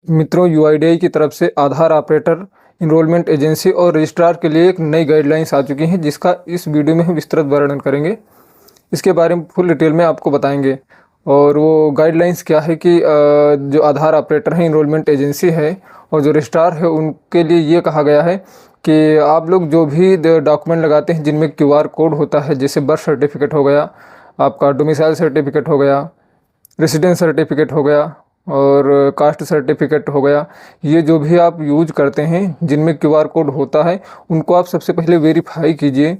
मित्रों, यूआईडीएआई की तरफ से आधार ऑपरेटर, इनरोलमेंट एजेंसी और रजिस्ट्रार के लिए एक नई गाइडलाइंस आ चुकी हैं, जिसका इस वीडियो में हम विस्तृत वर्णन करेंगे। इसके बारे में फुल डिटेल में आपको बताएंगे। और वो गाइडलाइंस क्या है कि जो आधार ऑपरेटर है, इनरोलमेंट एजेंसी है और जो रजिस्ट्रार है, उनके लिए ये कहा गया है कि आप लोग जो भी डॉक्यूमेंट लगाते हैं जिनमें क्यूआर कोड होता है, जैसे बर्थ सर्टिफिकेट हो गया, आपका डोमिसाइल सर्टिफिकेट हो गया, रेसिडेंस सर्टिफिकेट हो गया और कास्ट सर्टिफिकेट हो गया, ये जो भी आप यूज करते हैं जिनमें क्यूआर कोड होता है, उनको आप सबसे पहले वेरीफाई कीजिए।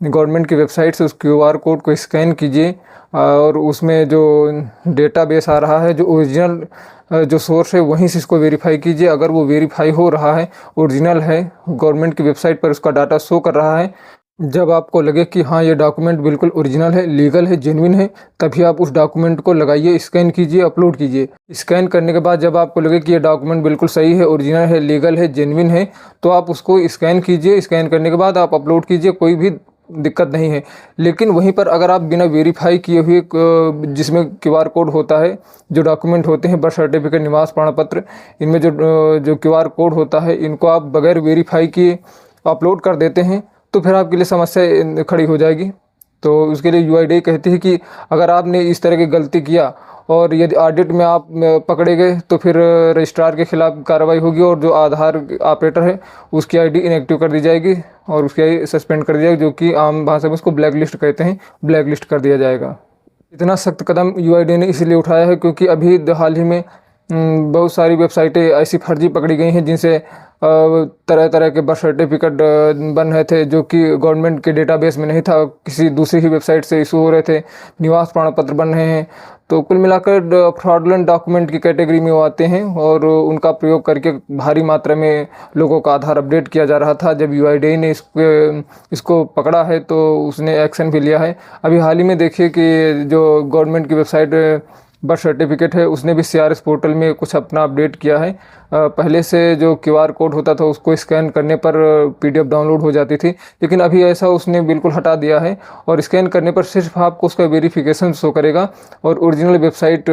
गवर्नमेंट की वेबसाइट से उस क्यूआर कोड को स्कैन कीजिए और उसमें जो डेटाबेस आ रहा है, जो ओरिजिनल जो सोर्स है, वहीं से इसको वेरीफाई कीजिए। अगर वो वेरीफाई हो रहा है, ओरिजिनल है, गवर्नमेंट की वेबसाइट पर उसका डाटा शो कर रहा है, जब आपको लगे कि हाँ, ये डॉक्यूमेंट बिल्कुल ओरिजिनल है, लीगल है, जेन्युइन है, तभी आप उस डॉक्यूमेंट को लगाइए, स्कैन कीजिए, अपलोड कीजिए। स्कैन करने के बाद जब आपको लगे कि ये डॉक्यूमेंट बिल्कुल सही है, ओरिजिनल है, लीगल है, जेन्युइन है, तो आप उसको स्कैन कीजिए। स्कैन करने के बाद आप अपलोड कीजिए, कोई भी दिक्कत नहीं है। लेकिन वहीं पर अगर आप बिना वेरीफाई किए हुए जिसमें क्यूआर कोड होता है, जो डॉक्यूमेंट होते हैं, बर्थ सर्टिफिकेट, निवास प्रमाण पत्र, इनमें जो क्यूआर कोड होता है, इनको आप बगैर वेरीफाई किए अपलोड कर देते हैं, तो फिर आपके लिए समस्या खड़ी हो जाएगी। तो उसके लिए यूआईडीएआई कहती है कि अगर आपने इस तरह की गलती किया और यदि ऑडिट में आप पकड़े गए, तो फिर रजिस्ट्रार के खिलाफ कार्रवाई होगी और जो आधार ऑपरेटर है, उसकी आईडी इनएक्टिव कर दी जाएगी और उसकी आईडी सस्पेंड कर दी जाएगी, जो कि आम भाषा में उसको ब्लैक लिस्ट कहते हैं, ब्लैक लिस्ट कर दिया जाएगा। इतना सख्त कदम यूआईडीएआई ने इसलिए उठाया है क्योंकि अभी हाल ही में बहुत सारी वेबसाइटें ऐसी फर्जी पकड़ी गई हैं जिनसे तरह तरह के बर्थ सर्टिफिकेट बन रहे थे, जो कि गवर्नमेंट के डेटाबेस में नहीं था, किसी दूसरी ही वेबसाइट से इशू हो रहे थे। निवास प्रमाण पत्र बन रहे हैं। तो कुल मिलाकर फ्रॉडलेंट डॉक्यूमेंट की कैटेगरी में वो आते हैं और उनका प्रयोग करके भारी मात्रा में लोगों का आधार अपडेट किया जा रहा था। जब यूआईडीएआई ने इसको पकड़ा है तो उसने एक्शन भी लिया है। अभी हाल ही में देखिए कि जो गवर्नमेंट की वेबसाइट बर्थ सर्टिफिकेट है, उसने भी सीआरएस पोर्टल में कुछ अपना अपडेट किया है। पहले से जो क्यूआर कोड होता था, उसको स्कैन करने पर पीडीएफ डाउनलोड हो जाती थी, लेकिन अभी ऐसा उसने बिल्कुल हटा दिया है और स्कैन करने पर सिर्फ आपको उसका वेरिफिकेशन शो करेगा और ओरिजिनल वेबसाइट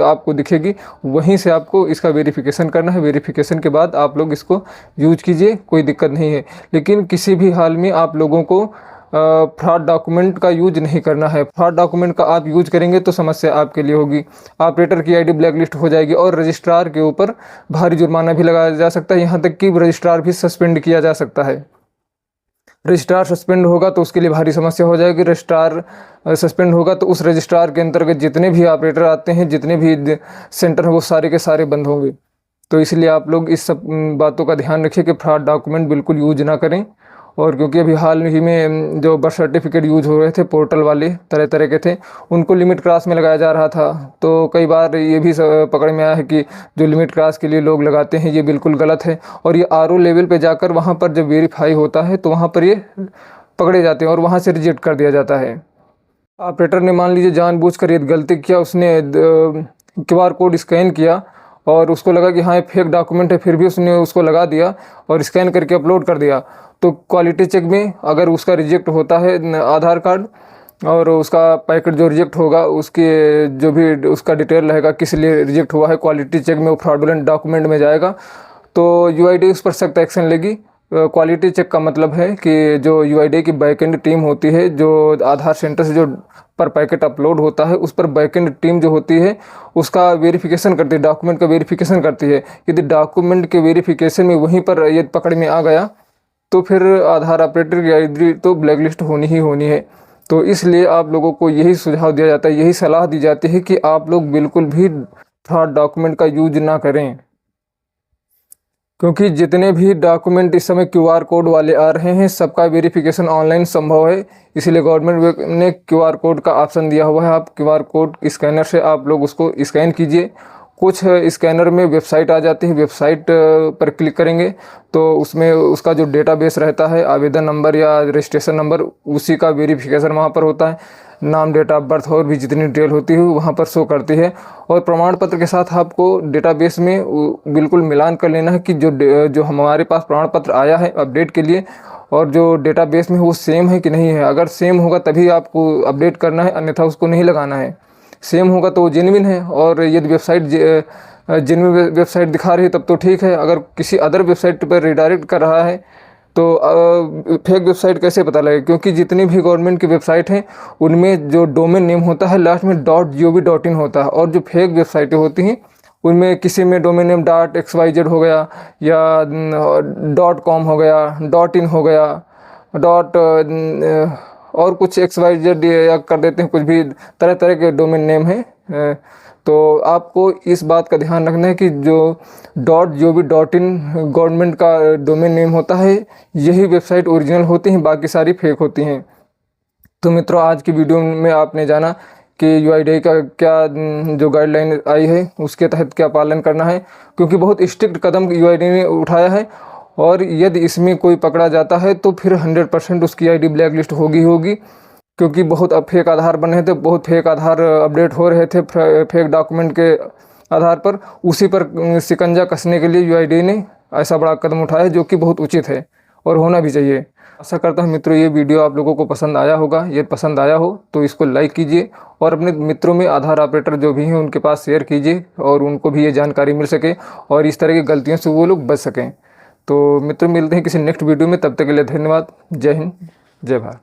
आपको दिखेगी। वहीं से आपको इसका वेरिफिकेशन करना है। वेरिफिकेशन के बाद आप लोग इसको यूज कीजिए, कोई दिक्कत नहीं है। लेकिन किसी भी हाल में आप लोगों को फ्रॉड डॉक्यूमेंट का यूज नहीं करना है। फ्रॉड डॉक्यूमेंट का आप यूज करेंगे तो समस्या आपके लिए होगी। ऑपरेटर की आईडी ब्लैक लिस्ट हो जाएगी और रजिस्ट्रार के ऊपर भारी जुर्माना भी लगाया जा सकता है। यहाँ तक कि रजिस्ट्रार भी सस्पेंड किया जा सकता है। रजिस्ट्रार सस्पेंड होगा तो उसके लिए भारी समस्या हो जाएगी। रजिस्ट्रार सस्पेंड होगा तो उस रजिस्ट्रार के अंतर्गत जितने भी ऑपरेटर आते हैं, जितने भी सेंटर हैं, वो सारे के सारे बंद होंगे। तो इसलिए आप लोग इस सब बातों का ध्यान रखिए कि फ्रॉड डॉक्यूमेंट बिल्कुल यूज ना करें। और क्योंकि अभी हाल ही में जो बर्थ सर्टिफिकेट यूज हो रहे थे, पोर्टल वाले तरह तरह के थे, उनको लिमिट क्रॉस में लगाया जा रहा था। तो कई बार ये भी पकड़ में आया है कि जो लिमिट क्रॉस के लिए लोग लगाते हैं, ये बिल्कुल गलत है। और ये आरओ लेवल पे जाकर वहाँ पर जब वेरीफाई होता है तो वहाँ पर ये पकड़े जाते हैं और वहाँ से रिजेक्ट कर दिया जाता है। ऑपरेटर ने मान लीजिए जानबूझकर ये गलती किया, उसने क्यूआर कोड स्कैन किया और उसको लगा कि हाँ, ये फेक डॉक्यूमेंट है, फिर भी उसने उसको लगा दिया और स्कैन करके अपलोड कर दिया। तो क्वालिटी चेक में अगर उसका रिजेक्ट होता है आधार कार्ड और उसका पैकेट जो रिजेक्ट होगा, उसके जो भी उसका डिटेल रहेगा किस लिए रिजेक्ट हुआ है, क्वालिटी चेक में वो फ्रॉडुलेंट डॉक्यूमेंट में जाएगा, तो यूआईडीएआई उस पर सख्त एक्शन लेगी। क्वालिटी चेक का मतलब है कि जो यूआईडीएआई की बैकएंड टीम होती है, जो आधार सेंटर से जो पर पैकेट अपलोड होता है, उस पर बैकएंड टीम जो होती है उसका वेरिफिकेशन करती है, डॉक्यूमेंट का वेरिफिकेशन करती है। यदि डॉक्यूमेंट के वेरिफिकेशन में वहीं पर ये पकड़ में आ गया तो फिर आधार ऑपरेटर की आईडी तो ब्लैक लिस्ट होनी ही होनी है। तो इसलिए आप लोगों को यही सुझाव दिया जाता है, यही सलाह दी जाती है कि आप लोग बिल्कुल भी फ्रॉड डॉक्यूमेंट का यूज ना करें, क्योंकि जितने भी डॉक्यूमेंट इस समय क्यूआर कोड वाले आ रहे हैं, सबका वेरिफिकेशन ऑनलाइन संभव है। इसीलिए गवर्नमेंट ने क्यूआर कोड का ऑप्शन दिया हुआ है। आप क्यूआर कोड स्कैनर से आप लोग उसको स्कैन कीजिए। कुछ स्कैनर में वेबसाइट आ जाती है, वेबसाइट पर क्लिक करेंगे तो उसमें उसका जो डेटाबेस रहता है, आवेदन नंबर या रजिस्ट्रेशन नंबर, उसी का वेरिफिकेशन वहाँ पर होता है। नाम, डेट ऑफ बर्थ और भी जितनी डिटेल होती है वहाँ पर शो करती है। और प्रमाण पत्र के साथ आपको डेटाबेस में बिल्कुल मिलान कर लेना है कि जो हमारे पास प्रमाण पत्र आया है अपडेट के लिए और जो डेटाबेस में वो सेम है कि नहीं है। अगर सेम होगा तभी आपको अपडेट करना है, अन्यथा उसको नहीं लगाना है। सेम होगा तो वो जेन्युइन है। और यदि वेबसाइट जिनमें वेबसाइट दिखा रही है तब तो ठीक है, अगर किसी अदर वेबसाइट पर रिडायरेक्ट कर रहा है तो फेक वेबसाइट कैसे पता लगे? क्योंकि जितनी भी गवर्नमेंट की वेबसाइट हैं उनमें जो डोमेन नेम होता है लास्ट में .gov.in होता है, और जो फेक वेबसाइटें होती हैं उनमें किसी में डोमेन नेम .xyz हो गया या .com हो गया, .in हो गया, और कुछ XYZ या कर देते हैं, कुछ भी तरह तरह के डोमेन नेम हैं। तो आपको इस बात का ध्यान रखना है कि जो .gov.in गवर्नमेंट का डोमेन नेम होता है यही वेबसाइट ओरिजिनल होती हैं, बाकी सारी फेक होती हैं। तो मित्रों, आज की वीडियो में आपने जाना कि UIDAI का क्या जो गाइडलाइन आई है उसके तहत क्या पालन करना है, क्योंकि बहुत स्ट्रिक्ट कदम UIDAI ने उठाया है, और यदि इसमें कोई पकड़ा जाता है तो फिर 100% उसकी ID ब्लैक लिस्ट होगी, क्योंकि बहुत अब फेक आधार बने थे, बहुत फेक आधार अपडेट हो रहे थे फेक डॉक्यूमेंट के आधार पर। उसी पर शिकंजा कसने के लिए UIDAI ने ऐसा बड़ा कदम उठाया, जो कि बहुत उचित है और होना भी चाहिए। आशा करता हूँ मित्रों ये वीडियो आप लोगों को पसंद आया होगा। ये पसंद आया हो तो इसको लाइक कीजिए और अपने मित्रों में आधार ऑपरेटर जो भी हैं उनके पास शेयर कीजिए, और उनको भी ये जानकारी मिल सके और इस तरह की गलतियों से वो लोग बच सकें। तो मित्रों, मिलते हैं किसी नेक्स्ट वीडियो में, तब तक के लिए धन्यवाद। जय हिंद, जय भारत।